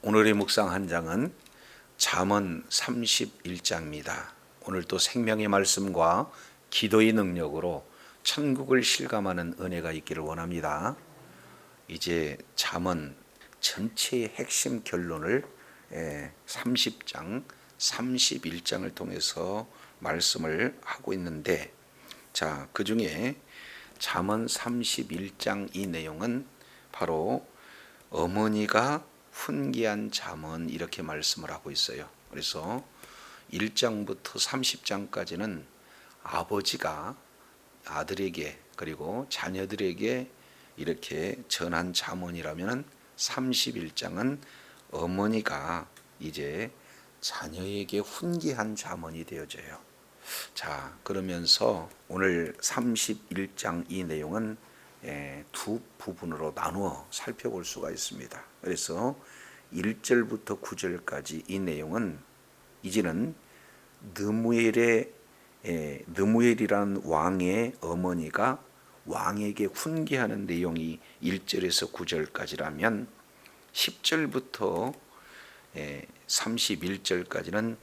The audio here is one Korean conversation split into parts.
오늘의 묵상 한 장은 잠언 31장입니다. 오늘도 생명의 말씀과 기도의 능력으로 천국을 실감하는 은혜가 있기를 원합니다. 이제 잠언 전체의 핵심 결론을 30장, 31장을 통해서 말씀을 하고 있는데, 자, 그 중에 잠언 31장 이 내용은 바로 어머니가 훈계한 잠언 이렇게 말씀을 하고 있어요. 그래서 1장부터 30장까지는 아버지가 아들에게 그리고 자녀들에게 이렇게 전한 잠언이라면 31장은 어머니가 이제 자녀에게 훈계한 잠언이 되어져요. 자, 그러면서 오늘 31장 이 내용은 두 부분으로 나누어 살펴볼 수가 있습니다. 그래서 1절부터 9절까지 이 내용은 이제는 느무엘이라는 왕의 어머니가 왕에게 훈계하는 내용이 1절에서 9절까지라면 10절부터 31절까지는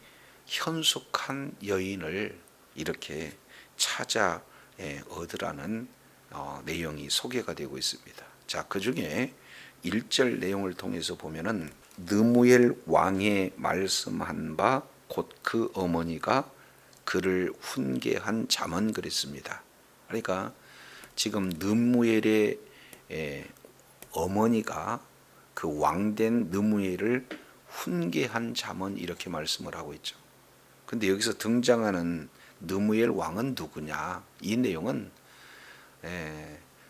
현숙한 여인을 이렇게 찾아 얻으라는 내용이 소개가 되고 있습니다. 자, 그 중에 1절 내용을 통해서 보면은 느무엘 왕의 말씀한 바 곧 그 어머니가 그를 훈계한 잠언 그랬습니다. 그러니까 지금 느무엘의 어머니가 그 왕된 느무엘을 훈계한 잠언 이렇게 말씀을 하고 있죠. 근데 여기서 등장하는 느무엘 왕은 누구냐? 이 내용은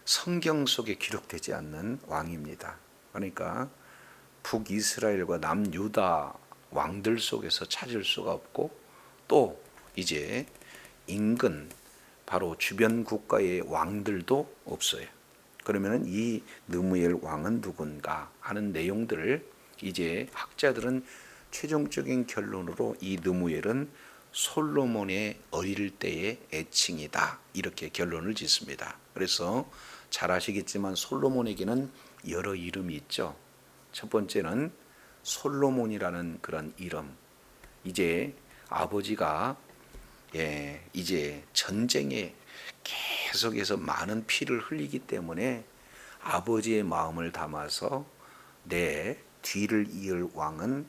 성경 속에 기록되지 않는 왕입니다. 그러니까 북이스라엘과 남유다 왕들 속에서 찾을 수가 없고, 또 이제 인근 바로 주변 국가의 왕들도 없어요. 그러면 이 느무엘 왕은 누군가 하는 내용들을 이제 학자들은 최종적인 결론으로 이 느무엘은 솔로몬의 어릴 때의 애칭이다 이렇게 결론을 짓습니다. 그래서 잘 아시겠지만 솔로몬에게는 여러 이름이 있죠. 첫 번째는 솔로몬이라는 그런 이름. 이제 아버지가 이제 전쟁에 계속해서 많은 피를 흘리기 때문에 아버지의 마음을 담아서 내 뒤를 이을 왕은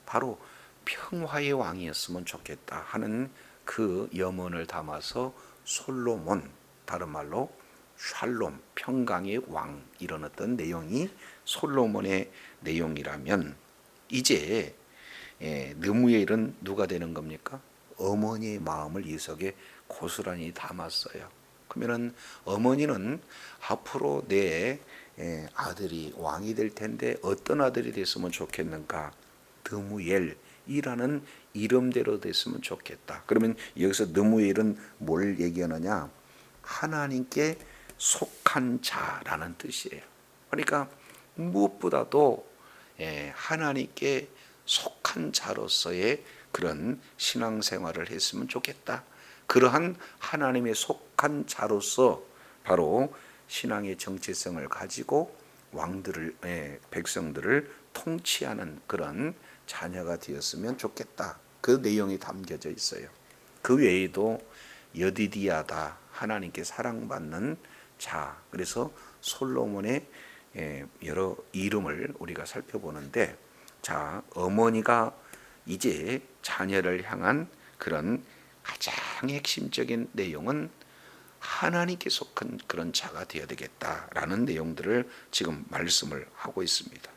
바로 평화의 왕이었으면 좋겠다 하는 그 염원을 담아서 솔로몬, 다른 말로 샬롬, 평강의 왕, 이런 어떤 내용이 솔로몬의 내용이라면, 이제 느무엘은 누가 되는 겁니까? 어머니의 마음을 이 속에 고스란히 담았어요. 그러면 어머니는 앞으로 내 아들이 왕이 될 텐데 어떤 아들이 됐으면 좋겠는가? 느무엘이라는 이름대로 됐으면 좋겠다. 그러면 여기서 느무엘은 뭘 얘기하느냐? 하나님께 속한 자라는 뜻이에요. 그러니까 무엇보다도 하나님께 속한 자로서의 그런 신앙생활을 했으면 좋겠다. 그러한 하나님의 속한 자로서 바로 신앙의 정체성을 가지고 왕들을, 백성들을 통치하는 그런 자녀가 되었으면 좋겠다. 그 내용이 담겨져 있어요. 그 외에도 여디디아다, 하나님께 사랑받는 자. 그래서 솔로몬의 여러 이름을 우리가 살펴보는데, 자, 어머니가 이제 자녀를 향한 그런 가장 핵심적인 내용은 하나님께 속한 그런 자가 되어야 되겠다라는 내용들을 지금 말씀을 하고 있습니다.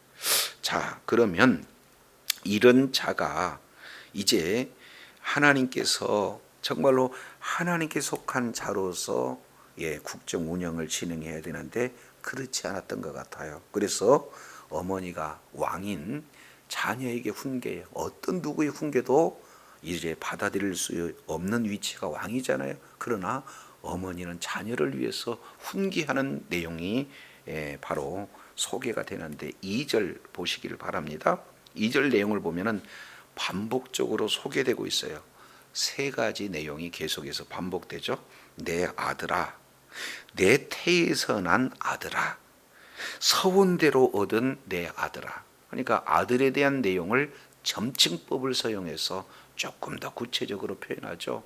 자, 그러면 이런 자가 이제 하나님께서 정말로 하나님께 속한 자로서 국정 운영을 진행해야 되는데 그렇지 않았던 것 같아요. 그래서 어머니가 왕인 자녀에게 훈계해요. 어떤 누구의 훈계도 이제 받아들일 수 없는 위치가 왕이잖아요. 그러나 어머니는 자녀를 위해서 훈계하는 내용이 바로 소개가 되는데 2절 보시기를 바랍니다. 2절 내용을 보면은 반복적으로 소개되고 있어요. 세 가지 내용이 계속해서 반복되죠. 내 아들아, 내 태에서 난 아들아, 서원대로 얻은 내 아들아. 그러니까 아들에 대한 내용을 점칭법을 사용해서 조금 더 구체적으로 표현하죠.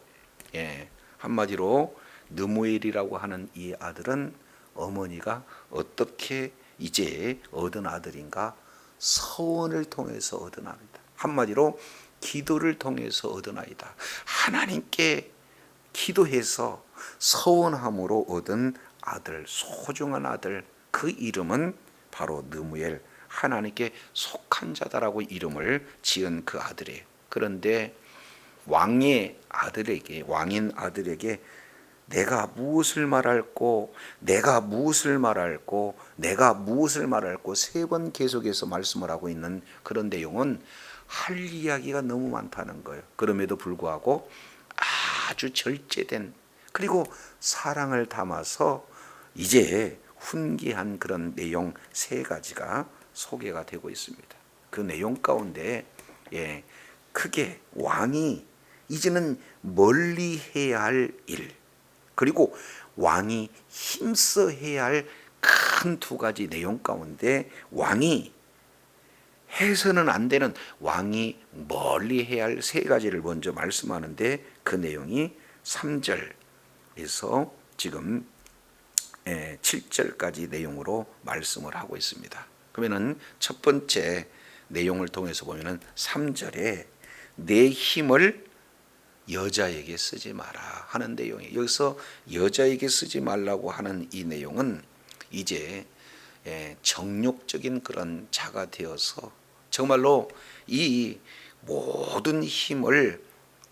예, 한마디로 느무엘이라고 하는 이 아들은 어머니가 어떻게 이제 얻은 아들인가? 서원을 통해서 얻은 아이다. 한마디로 기도를 통해서 얻은 아이다. 하나님께 기도해서 서원함으로 얻은 아들, 소중한 아들, 그 이름은 바로 느무엘, 하나님께 속한 자다라고 이름을 지은 그 아들이에요. 그런데 왕인 아들에게 내가 무엇을 말할꼬, 내가 무엇을 말할꼬, 내가 무엇을 말할꼬 세 번 계속해서 말씀을 하고 있는 그런 내용은 할 이야기가 너무 많다는 거예요. 그럼에도 불구하고 아주 절제된, 그리고 사랑을 담아서 이제 훈계한 그런 내용 세 가지가 소개가 되고 있습니다. 그 내용 가운데 크게 왕이 이제는 멀리 해야 할 일, 그리고 왕이 힘써 해야 할 큰 두 가지 내용 가운데 왕이 해서는 안 되는, 왕이 멀리 해야 할 세 가지를 먼저 말씀하는데 그 내용이 3절에서 지금 7절까지 내용으로 말씀을 하고 있습니다. 그러면은 첫 번째 내용을 통해서 보면은 3절에 내 힘을 여자에게 쓰지 마라 하는 내용이에요. 여기서 여자에게 쓰지 말라고 하는 이 내용은 이제 정욕적인 그런 자가 되어서 정말로 이 모든 힘을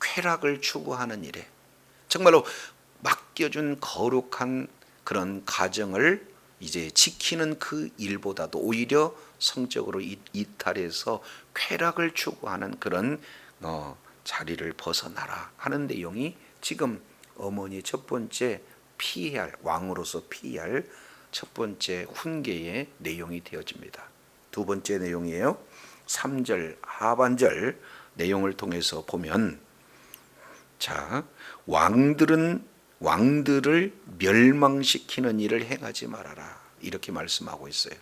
쾌락을 추구하는 일에 정말로 맡겨준 거룩한 그런 가정을 이제 지키는 그 일보다도 오히려 성적으로 이탈해서 쾌락을 추구하는 그런 자리를 벗어나라 하는 내용이 지금 어머니 첫 번째 피할, 왕으로서 피할 첫 번째 훈계의 내용이 되어집니다. 두 번째 내용이에요. 3절 하반절 내용을 통해서 보면, 자, 왕들을 멸망시키는 일을 행하지 말아라 이렇게 말씀하고 있어요.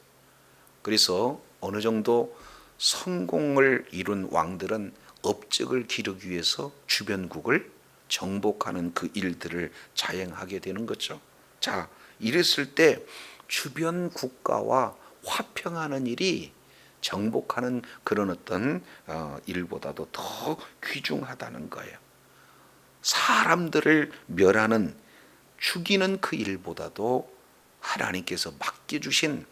그래서 어느 정도 성공을 이룬 왕들은 업적을 기르기 위해서 주변국을 정복하는 그 일들을 자행하게 되는 거죠. 자, 이랬을 때 주변 국가와 화평하는 일이 정복하는 그런 어떤 일보다도 더 귀중하다는 거예요. 사람들을 멸하는, 죽이는 그 일보다도 하나님께서 맡겨주신,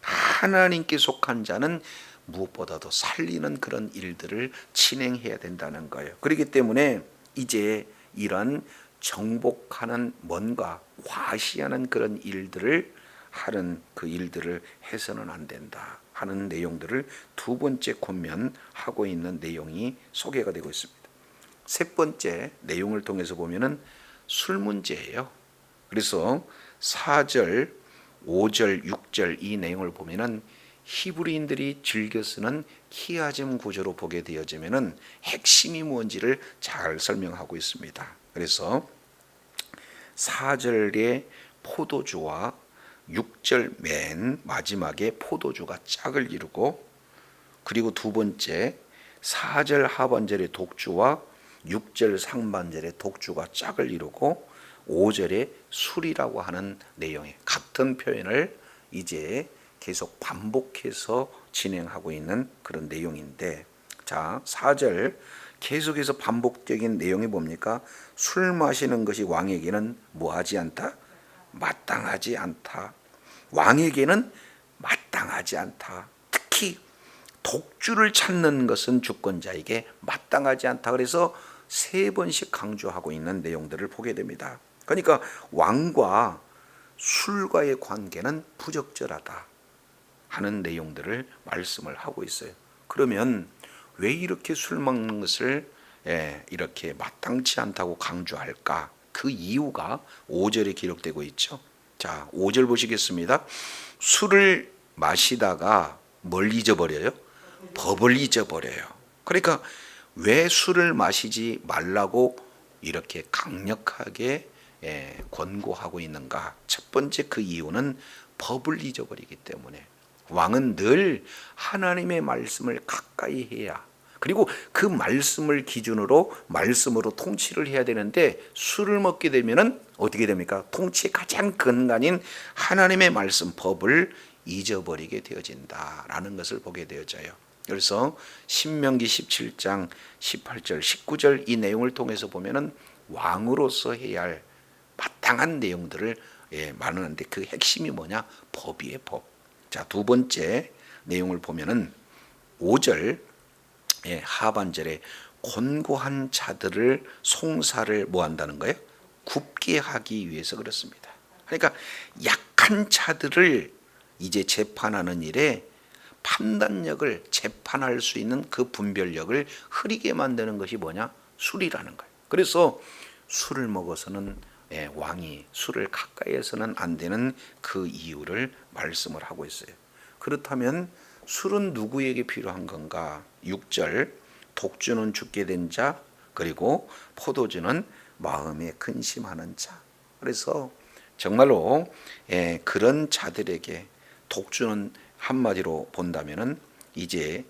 하나님께 속한 자는 무엇보다도 살리는 그런 일들을 진행해야 된다는 거예요. 그렇기 때문에 이제 이런 정복하는, 뭔가 과시하는 그런 일들을 하는 그 일들을 해서는 안 된다 하는 내용들을 두 번째 권면하고 있는 내용이 소개가 되고 있습니다. 세 번째 내용을 통해서 보면은 술 문제예요. 그래서 4절, 5절, 6절 이 내용을 보면은 히브리인들이 즐겨 쓰는 키아즘 구조로 보게 되어지면은 핵심이 뭔지를 잘 설명하고 있습니다. 그래서 4절에 포도주와 6절 맨 마지막에 포도주가 짝을 이루고, 그리고 두 번째 4절 하반절에 독주와 6절 상반절에 독주가 짝을 이루고 5절에 술이라고 하는 내용의 같은 표현을 이제 계속 반복해서 진행하고 있는 그런 내용인데, 자, 4절 계속해서 반복적인 내용이 뭡니까? 술 마시는 것이 왕에게는 뭐하지 않다? 마땅하지 않다. 왕에게는 마땅하지 않다. 특히 독주를 찾는 것은 주권자에게 마땅하지 않다. 그래서 세 번씩 강조하고 있는 내용들을 보게 됩니다. 그러니까 왕과 술과의 관계는 부적절하다 하는 내용들을 말씀을 하고 있어요. 그러면 왜 이렇게 술 먹는 것을 이렇게 마땅치 않다고 강조할까? 그 이유가 5절에 기록되고 있죠. 자, 5절 보시겠습니다. 술을 마시다가 뭘 잊어버려요? 법을 잊어버려요. 그러니까 왜 술을 마시지 말라고 이렇게 강력하게 권고하고 있는가? 첫 번째 그 이유는 법을 잊어버리기 때문에, 왕은 늘 하나님의 말씀을 가까이 해야, 그리고 그 말씀을 기준으로 말씀으로 통치를 해야 되는데, 술을 먹게 되면은 어떻게 됩니까? 통치의 가장 근간인 하나님의 말씀 법을 잊어버리게 되어진다라는 것을 보게 되어져요. 그래서 신명기 17장 18절 19절 이 내용을 통해서 보면은 왕으로서 해야 할 마땅한 내용들을 말하는데, 그 핵심이 뭐냐? 법이에요, 법. 자, 두 번째 내용을 보면은 5절 하반절에 곤고한 자들을 송사를 뭐 한다는 거예요? 굽게 하기 위해서 그렇습니다. 그러니까 약한 자들을 이제 재판하는 일에 판단력을, 재판할 수 있는 그 분별력을 흐리게 만드는 것이 뭐냐? 술이라는 거예요. 그래서 술을 먹어서는 왕이 술을 가까이 해서는 안 되는 그 이유를 말씀을 하고 있어요. 그렇다면 술은 누구에게 필요한 건가? 6절 독주는 죽게 된 자, 그리고 포도주는 마음에 근심하는 자. 그래서 정말로 그런 자들에게 독주는 한마디로 본다면은 이제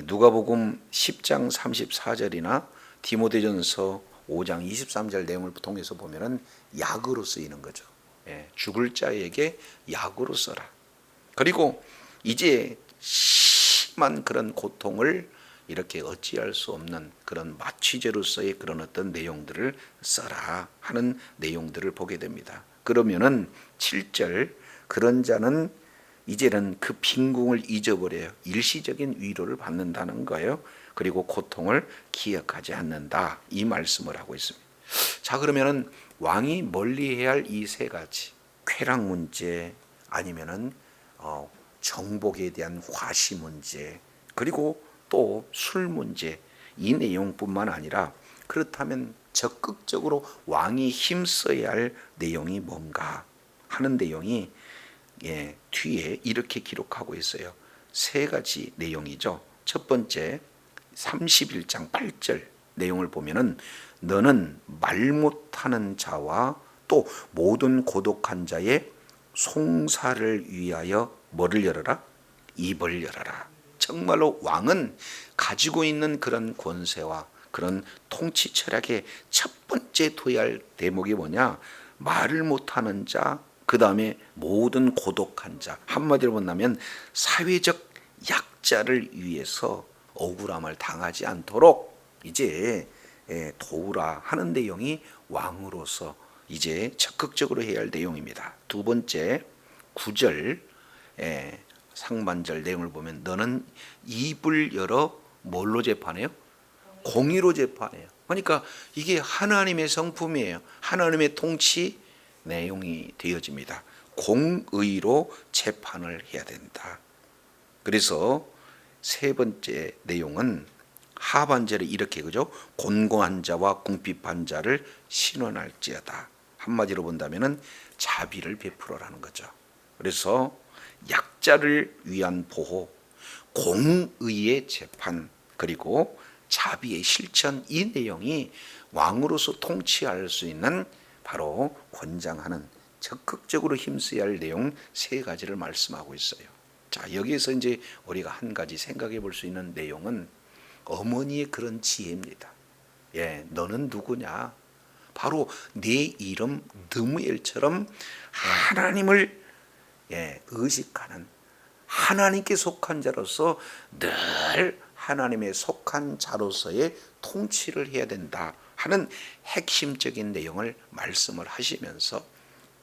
누가복음 10장 34절이나 디모데전서 5장 23절 내용을 통해서 보면은 약으로 쓰이는 거죠. 죽을 자에게 약으로 써라. 그리고 이제 심한 그런 고통을 이렇게 어찌할 수 없는 그런 마취제로서의 그런 어떤 내용들을 써라 하는 내용들을 보게 됩니다. 그러면은 7절 그런 자는 이제는 그 빈궁을 잊어버려요. 일시적인 위로를 받는다는 거예요. 그리고 고통을 기억하지 않는다, 이 말씀을 하고 있습니다. 자, 그러면은 왕이 멀리해야 할 이 세 가지, 쾌락 문제, 아니면은 정복에 대한 화시 문제, 그리고 또 술 문제, 이 내용뿐만 아니라 그렇다면 적극적으로 왕이 힘써야 할 내용이 뭔가 하는 내용이 뒤에 이렇게 기록하고 있어요. 세 가지 내용이죠. 첫 번째 31장 8절 내용을 보면은 너는 말 못하는 자와 또 모든 고독한 자의 송사를 위하여 뭐를 열어라? 입을 열어라. 정말로 왕은 가지고 있는 그런 권세와 그런 통치 철학의 첫 번째 둬야 할 대목이 뭐냐? 말을 못하는 자, 그 다음에 모든 고독한 자, 한마디로 본다면 사회적 약자를 위해서 억울함을 당하지 않도록 이제 도우라 하는 내용이 왕으로서 이제 적극적으로 해야 할 내용입니다. 두 번째 9절 상반절 내용을 보면 너는 입을 열어 뭘로 재판해요? 공의로 재판해요. 그러니까 이게 하나님의 성품이에요. 하나님의 통치 내용이 되어집니다. 공의로 재판을 해야 된다. 그래서 세 번째 내용은 하반절에 이렇게 그죠? 곤고한 자와 궁핍한 자를 신원할지어다. 한마디로 본다면은 자비를 베풀어라는 거죠. 그래서 약자를 위한 보호, 공의의 재판, 그리고 자비의 실천, 이 내용이 왕으로서 통치할 수 있는 바로 권장하는, 적극적으로 힘써야 할 내용 세 가지를 말씀하고 있어요. 자, 여기에서 이제 우리가 한 가지 생각해 볼 수 있는 내용은 어머니의 그런 지혜입니다. 너는 누구냐? 바로 내 이름 느무엘처럼 하나님을 의식하는, 하나님께 속한 자로서 늘 하나님의 속한 자로서의 통치를 해야 된다 하는 핵심적인 내용을 말씀을 하시면서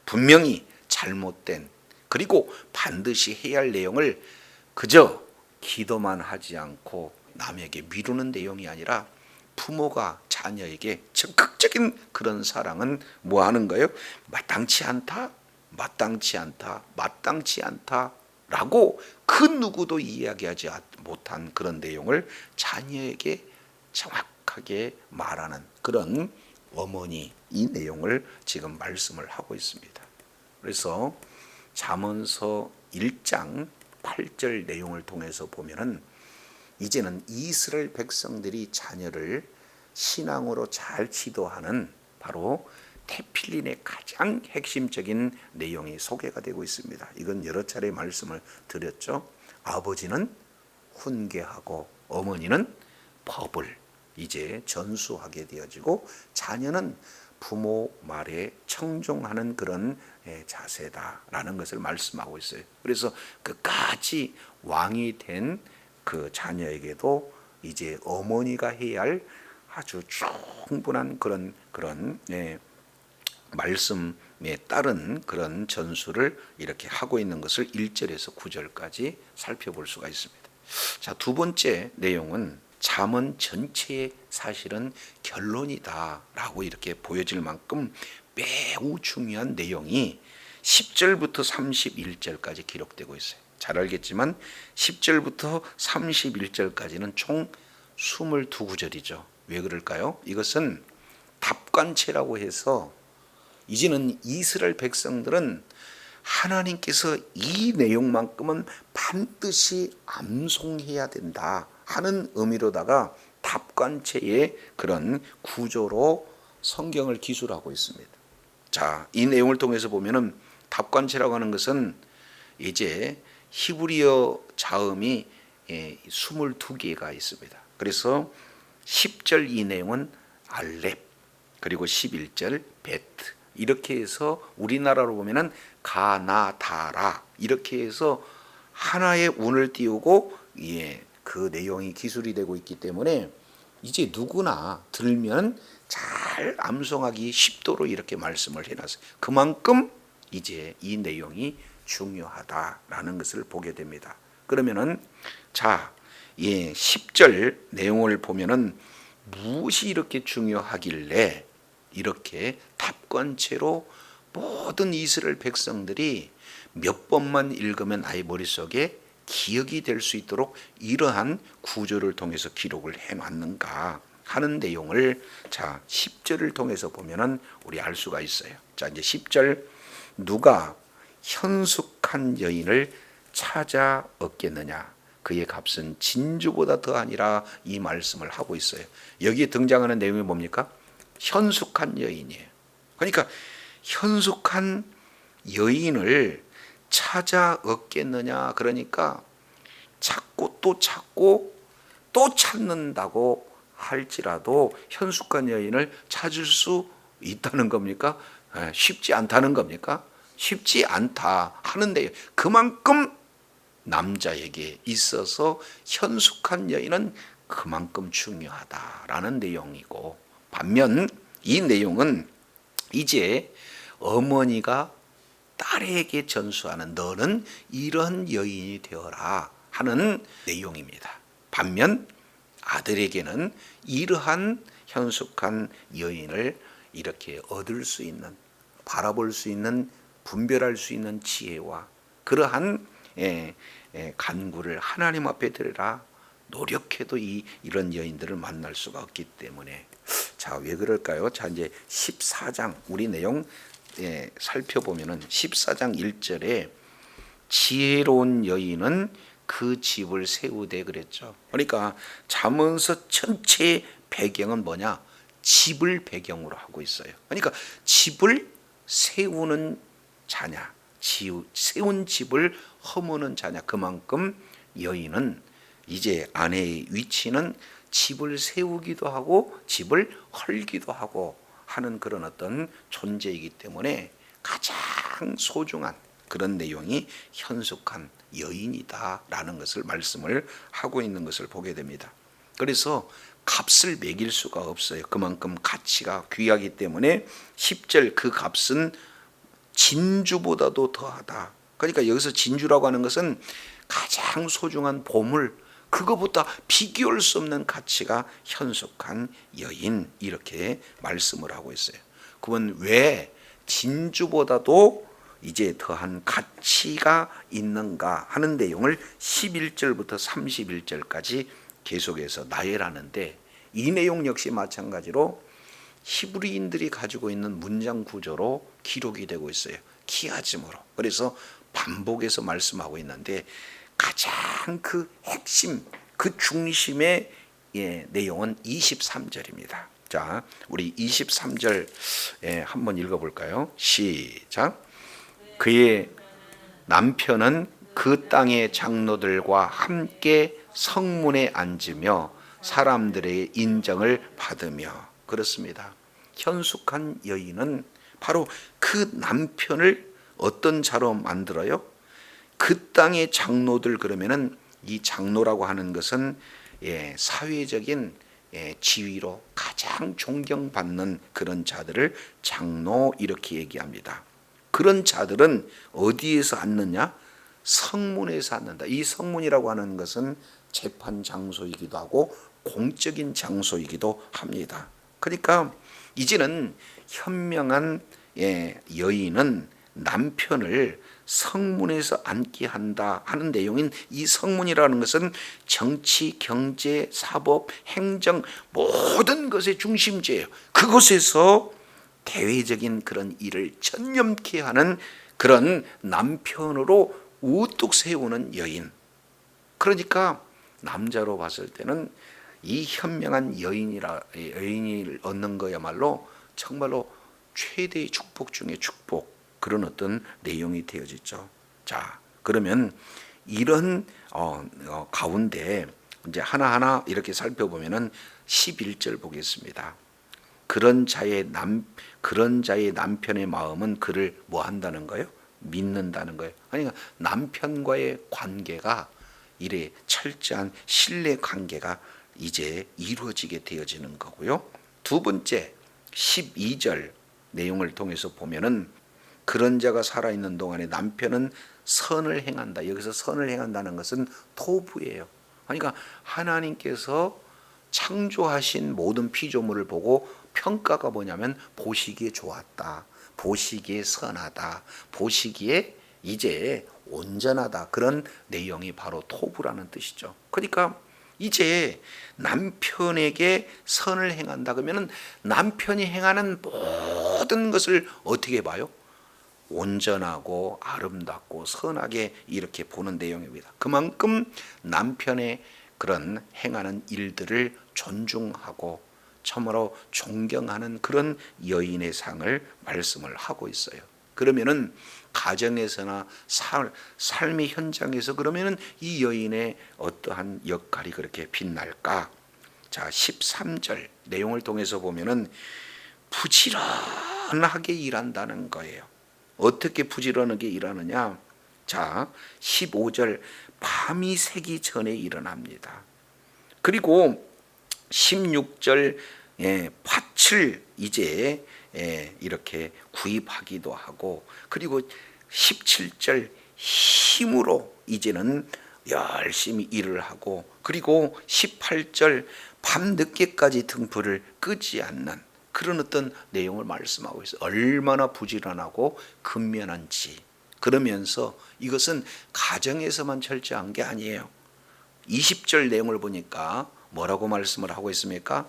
분명히 잘못된, 그리고 반드시 해야 할 내용을 그저 기도만 하지 않고 남에게 미루는 내용이 아니라 부모가 자녀에게 적극적인 그런 사랑은 뭐 하는 거예요? 마땅치 않다, 마땅치 않다, 마땅치 않다 라고 그 누구도 이야기하지 못한 그런 내용을 자녀에게 정확하게 말하는 그런 어머니, 이 내용을 지금 말씀을 하고 있습니다. 그래서 잠언서 1장 8절 내용을 통해서 보면은 이제는 이스라엘 백성들이 자녀를 신앙으로 잘 지도하는 바로 테필린의 가장 핵심적인 내용이 소개가 되고 있습니다. 이건 여러 차례 말씀을 드렸죠. 아버지는 훈계하고 어머니는 법을 이제 전수하게 되어지고 자녀는 부모 말에 청종하는 그런 자세다라는 것을 말씀하고 있어요. 그래서 끝까지 왕이 된 그 자녀에게도 이제 어머니가 해야 할 아주 충분한 그런 말씀에 따른 그런 전수를 이렇게 하고 있는 것을 1절에서 9절까지 살펴볼 수가 있습니다. 자, 두 번째 내용은 잠언 전체의 사실은 결론이다라고 이렇게 보여질 만큼 매우 중요한 내용이 10절부터 31절까지 기록되고 있어요. 잘 알겠지만 10절부터 31절까지는 총 22구절이죠. 왜 그럴까요? 이것은 답관체라고 해서 이제는 이스라엘 백성들은 하나님께서 이 내용만큼은 반드시 암송해야 된다 하는 의미로다가 답관체의 그런 구조로 성경을 기술하고 있습니다. 자, 이 내용을 통해서 보면은 답관체라고 하는 것은 이제 히브리어 자음이 22개가 있습니다. 그래서 10절 이 내용은 알렙, 그리고 11절 베트, 이렇게 해서 우리나라로 보면은 가나다라, 이렇게 해서 하나의 운을 띄우고 그 내용이 기술이 되고 있기 때문에 이제 누구나 들면 잘 암송하기 쉽도록 이렇게 말씀을 해놨어요. 그만큼 이제 이 내용이 중요하다라는 것을 보게 됩니다. 그러면은 자, 10절 내용을 보면은 무엇이 이렇게 중요하길래 이렇게 답관체로 모든 이스라엘 백성들이 몇 번만 읽으면 아이 머릿속에 기억이 될 수 있도록 이러한 구조를 통해서 기록을 해놨는가 하는 내용을 자 10절을 통해서 보면은 우리 알 수가 있어요. 자, 이제 10절, 누가 현숙한 여인을 찾아 얻겠느냐, 그의 값은 진주보다 더하니라, 이 말씀을 하고 있어요. 여기에 등장하는 내용이 뭡니까? 현숙한 여인이에요. 그러니까 현숙한 여인을 찾아 얻겠느냐, 그러니까 찾고 또 찾고 또 찾는다고 할지라도 현숙한 여인을 찾을 수 있다는 겁니까? 쉽지 않다는 겁니까? 쉽지 않다 하는데요. 그만큼 남자에게 있어서 현숙한 여인은 그만큼 중요하다라는 내용이고, 반면 이 내용은 이제 어머니가 딸에게 전수하는 너는 이런 여인이 되어라 하는 내용입니다. 반면 아들에게는 이러한 현숙한 여인을 이렇게 얻을 수 있는, 바라볼 수 있는, 분별할 수 있는 지혜와 그러한 간구를 하나님 앞에 드려라. 노력해도 이런 여인들을 만날 수가 없기 때문에. 자, 왜 그럴까요? 자, 이제 14장 우리 내용 살펴보면은 14장 1절에 지혜로운 여인은 그 집을 세우되 그랬죠. 그러니까 잠언서 전체의 배경은 뭐냐? 집을 배경으로 하고 있어요. 그러니까 집을 세우는 자냐, 세운 집을 허무는 자냐, 그만큼 여인은 이제 아내의 위치는 집을 세우기도 하고 집을 헐기도 하고 하는 그런 어떤 존재이기 때문에 가장 소중한 그런 내용이 현숙한 여인이다라는 것을 말씀을 하고 있는 것을 보게 됩니다. 그래서 값을 매길 수가 없어요. 그만큼 가치가 귀하기 때문에 10절 그 값은 진주보다도 더하다. 그러니까 여기서 진주라고 하는 것은 가장 소중한 보물, 그거보다 비교할 수 없는 가치가 현숙한 여인, 이렇게 말씀을 하고 있어요. 그건 왜 진주보다도 이제 더한 가치가 있는가 하는 내용을 11절부터 31절까지 계속해서 나열하는데, 이 내용 역시 마찬가지로 히브리인들이 가지고 있는 문장 구조로 기록이 되고 있어요. 키아즘으로. 그래서 반복해서 말씀하고 있는데 가장 그 핵심, 그 중심의 내용은 23절입니다. 자, 우리 23절 한번 읽어볼까요? 시작. 그의 남편은 그 땅의 장로들과 함께 성문에 앉으며 사람들의 인정을 받으며. 그렇습니다. 현숙한 여인은 바로 그 남편을 어떤 자로 만들어요? 그 땅의 장로들. 그러면은 이 장로라고 하는 것은 사회적인 지위로 가장 존경받는 그런 자들을 장로 이렇게 얘기합니다. 그런 자들은 어디에서 앉느냐? 성문에서 앉는다. 이 성문이라고 하는 것은 재판 장소이기도 하고 공적인 장소이기도 합니다. 그러니까 이제는 현명한 여인은 남편을 성문에서 앉게 한다 하는 내용인 이 성문이라는 것은 정치, 경제, 사법, 행정 모든 것의 중심지예요. 그곳에서 대외적인 그런 일을 전념케 하는 그런 남편으로 우뚝 세우는 여인. 그러니까 남자로 봤을 때는 이 현명한 여인을 얻는 거야말로 정말로 최대의 축복 중에 축복, 그런 어떤 내용이 되어지죠. 자, 그러면 이런 가운데 이제 하나하나 이렇게 살펴보면은 11절 보겠습니다. 그런 자의 남편의 마음은 그를 뭐 한다는 거예요? 믿는다는 거예요. 그러니까 남편과의 관계가 이래 철저한 신뢰 관계가 이제 이루어지게 되어지는 거고요. 두 번째 12절 내용을 통해서 보면은 그런 자가 살아있는 동안에 남편은 선을 행한다. 여기서 선을 행한다는 것은 토부예요. 그러니까 하나님께서 창조하신 모든 피조물을 보고 평가가 뭐냐면 보시기에 좋았다, 보시기에 선하다, 보시기에 이제 온전하다. 그런 내용이 바로 토부라는 뜻이죠. 그러니까 이제 남편에게 선을 행한다 그러면 남편이 행하는 모든 것을 어떻게 봐요? 온전하고 아름답고 선하게 이렇게 보는 내용입니다. 그만큼 남편의 그런 행하는 일들을 존중하고 참으로 존경하는 그런 여인의 상을 말씀을 하고 있어요. 그러면은 가정에서나 삶의 현장에서 그러면은 이 여인의 어떠한 역할이 그렇게 빛날까? 자, 13절 내용을 통해서 보면은 부지런하게 일한다는 거예요. 어떻게 부지런하게 일하느냐? 자, 15절 밤이 새기 전에 일어납니다. 그리고 16절 밭을 이제 이렇게 구입하기도 하고, 그리고 17절 힘으로 이제는 열심히 일을 하고, 그리고 18절 밤 늦게까지 등불을 끄지 않는 그런 어떤 내용을 말씀하고 있어요. 얼마나 부지런하고 근면한지. 그러면서 이것은 가정에서만 철저한 게 아니에요. 20절 내용을 보니까 뭐라고 말씀을 하고 있습니까?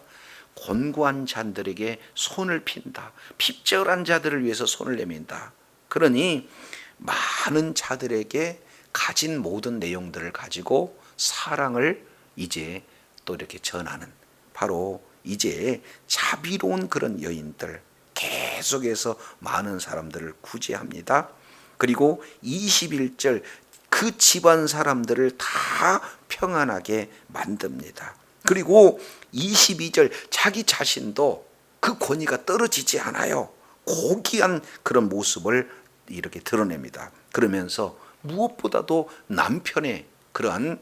곤고한 자들에게 손을 핀다. 핍절한 자들을 위해서 손을 내민다. 그러니 많은 자들에게 가진 모든 내용들을 가지고 사랑을 이제 또 이렇게 전하는, 바로 이제 자비로운 그런 여인들, 계속해서 많은 사람들을 구제합니다. 그리고 21절 그 집안 사람들을 다 평안하게 만듭니다. 그리고 22절 자기 자신도 그 권위가 떨어지지 않아요. 고귀한 그런 모습을 이렇게 드러냅니다. 그러면서 무엇보다도 남편의 그러한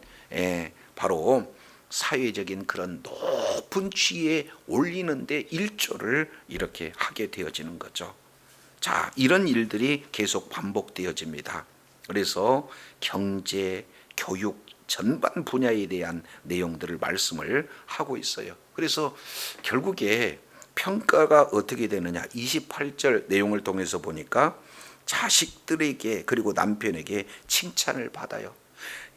바로 사회적인 그런 높은 지위에 올리는데 일조를 이렇게 하게 되어지는 거죠. 자, 이런 일들이 계속 반복되어집니다. 그래서 경제, 교육 전반 분야에 대한 내용들을 말씀을 하고 있어요. 그래서 결국에 평가가 어떻게 되느냐, 28절 내용을 통해서 보니까 자식들에게 그리고 남편에게 칭찬을 받아요.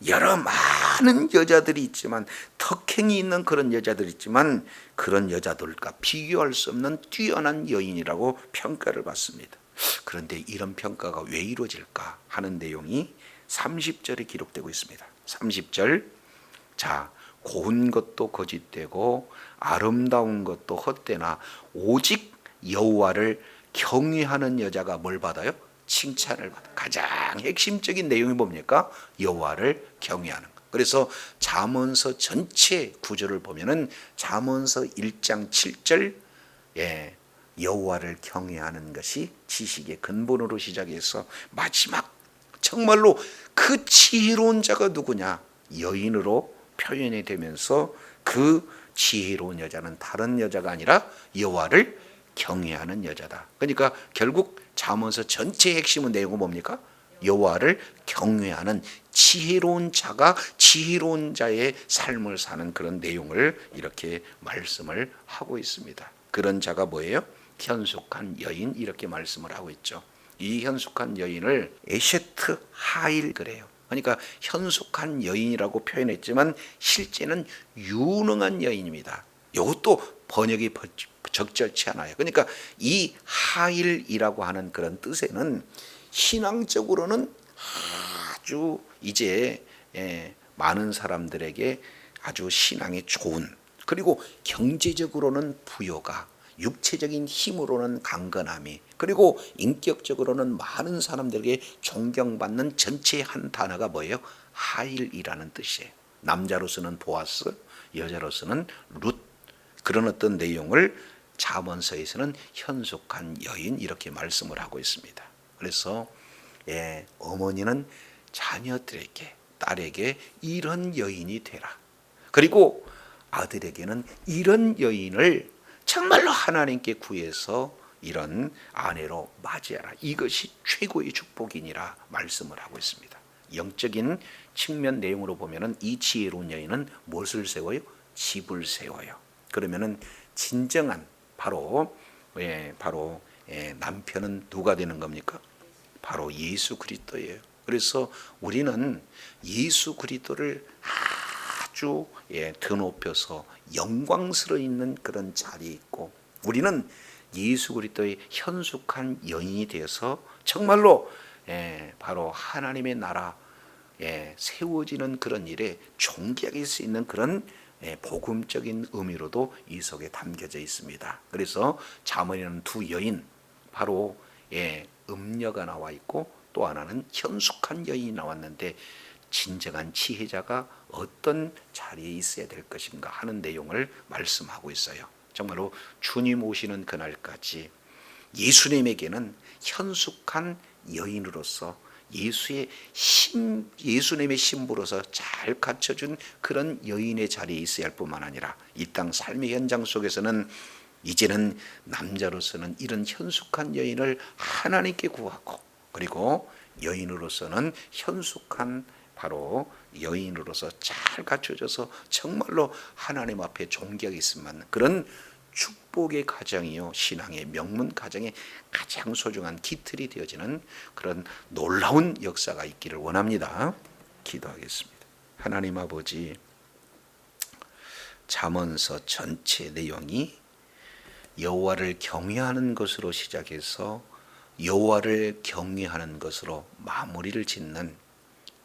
여러 많은 여자들이 있지만, 덕행이 있는 그런 여자들이 있지만 그런 여자들과 비교할 수 없는 뛰어난 여인이라고 평가를 받습니다. 그런데 이런 평가가 왜 이루어질까 하는 내용이 30절에 기록되고 있습니다. 30절, 자, 고운 것도 거짓되고 아름다운 것도 헛되나 오직 여호와를 경외하는 여자가 뭘 받아요? 칭찬을 받아. 가장 핵심적인 내용이 뭡니까? 여호와를 경외하는 것. 그래서 잠언서 전체 구절을 보면은 잠언서 1장 7절 여호와를 경외하는 것이 지식의 근본으로 시작해서 마지막 정말로 그 지혜로운 자가 누구냐? 여인으로 표현이 되면서 그 지혜로운 여자는 다른 여자가 아니라 여호와를 경외하는 여자다. 그러니까 결국 잠언서 전체의 핵심은 내용은 뭡니까? 여호와를 경외하는 지혜로운 자가 지혜로운 자의 삶을 사는 그런 내용을 이렇게 말씀을 하고 있습니다. 그런 자가 뭐예요? 현숙한 여인, 이렇게 말씀을 하고 있죠. 이 현숙한 여인을 에셰트 하일 그래요. 그러니까 현숙한 여인이라고 표현했지만 실제는 유능한 여인입니다. 이것도 번역이 적절치 않아요. 그러니까 이 하일이라고 하는 그런 뜻에는 신앙적으로는 아주 이제 많은 사람들에게 아주 신앙이 좋은, 그리고 경제적으로는 부여가, 육체적인 힘으로는 강건함이, 그리고 인격적으로는 많은 사람들에게 존경받는 전체의 한 단어가 뭐예요? 하일이라는 뜻이에요. 남자로서는 보아스, 여자로서는 룻, 그런 어떤 내용을 잠언서에서는 현숙한 여인 이렇게 말씀을 하고 있습니다. 그래서 어머니는 자녀들에게, 딸에게 이런 여인이 되라. 그리고 아들에게는 이런 여인을 정말로 하나님께 구해서 이런 아내로 맞이하라. 이것이 최고의 축복이니라 말씀을 하고 있습니다. 영적인 측면 내용으로 보면은 이 지혜로운 여인은 무엇을 세워요? 집을 세워요. 그러면은 진정한 바로 남편은 누가 되는 겁니까? 바로 예수 그리스도예요. 그래서 우리는 예수 그리스도를 아주 드높여서 영광스러워 있는 그런 자리에 있고, 우리는 예수 그리스도의 현숙한 여인이 되어서 정말로 바로 하나님의 나라 세워지는 그런 일에 존귀하게 수 있는 그런 복음적인 의미로도 이 속에 담겨져 있습니다. 그래서 잠언에는 두 여인, 바로 음녀가 나와 있고 또 하나는 현숙한 여인이 나왔는데, 진정한 지혜자가 어떤 자리에 있어야 될 것인가 하는 내용을 말씀하고 있어요. 정말로 주님 오시는 그날까지 예수님에게는 현숙한 여인으로서 예수님의 신부로서 잘 갖춰준 그런 여인의 자리에 있어야 할 뿐만 아니라 이 땅 삶의 현장 속에서는 이제는 남자로서는 이런 현숙한 여인을 하나님께 구하고, 그리고 여인으로서는 현숙한 바로 여인으로서 잘 갖춰져서 정말로 하나님 앞에 존귀하게 있으면 그런 축복의 가정이요, 신앙의 명문 가정의 가장 소중한 기틀이 되어지는 그런 놀라운 역사가 있기를 원합니다. 기도하겠습니다. 하나님 아버지, 잠언서 전체 내용이 여호와를 경외하는 것으로 시작해서 여호와를 경외하는 것으로 마무리를 짓는,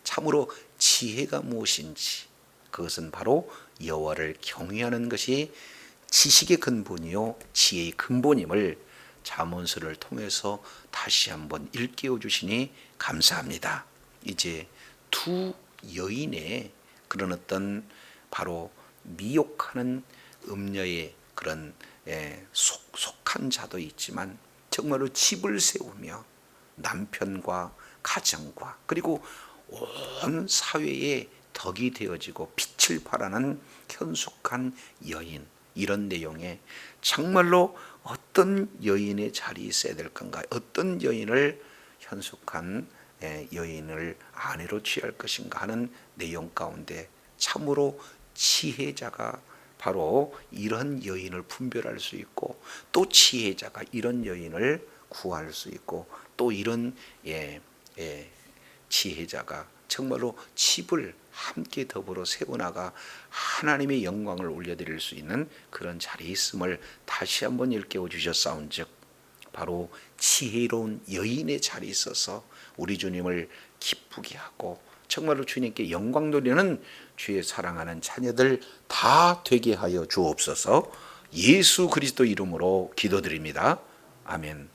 참으로 지혜가 무엇인지, 그것은 바로 여호와를 경외하는 것이 지식의 근본이요 지혜의 근본임을 잠언서를 통해서 다시 한번 일깨워 주시니 감사합니다. 이제 두 여인의 그런 어떤 바로 미혹하는 음녀의 그런 속한 자도 있지만, 정말로 집을 세우며 남편과 가정과 그리고 온 사회에 덕이 되어지고 빛을 발하는 현숙한 여인, 이런 내용에 정말로 어떤 여인의 자리에 있어야 될 건가, 어떤 여인을 현숙한 여인을 아내로 취할 것인가 하는 내용 가운데 참으로 지혜자가 바로 이런 여인을 분별할 수 있고, 또 지혜자가 이런 여인을 구할 수 있고, 또 이런 지혜자가 정말로 집을 함께 더불어 세워나가 하나님의 영광을 올려드릴 수 있는 그런 자리에 있음을 다시 한번 일깨워 주셨사온즉, 바로 지혜로운 여인의 자리에 있어서 우리 주님을 기쁘게 하고 정말로 주님께 영광 돌리는 주의 사랑하는 자녀들 다 되게 하여 주옵소서. 예수 그리스도 이름으로 기도드립니다. 아멘.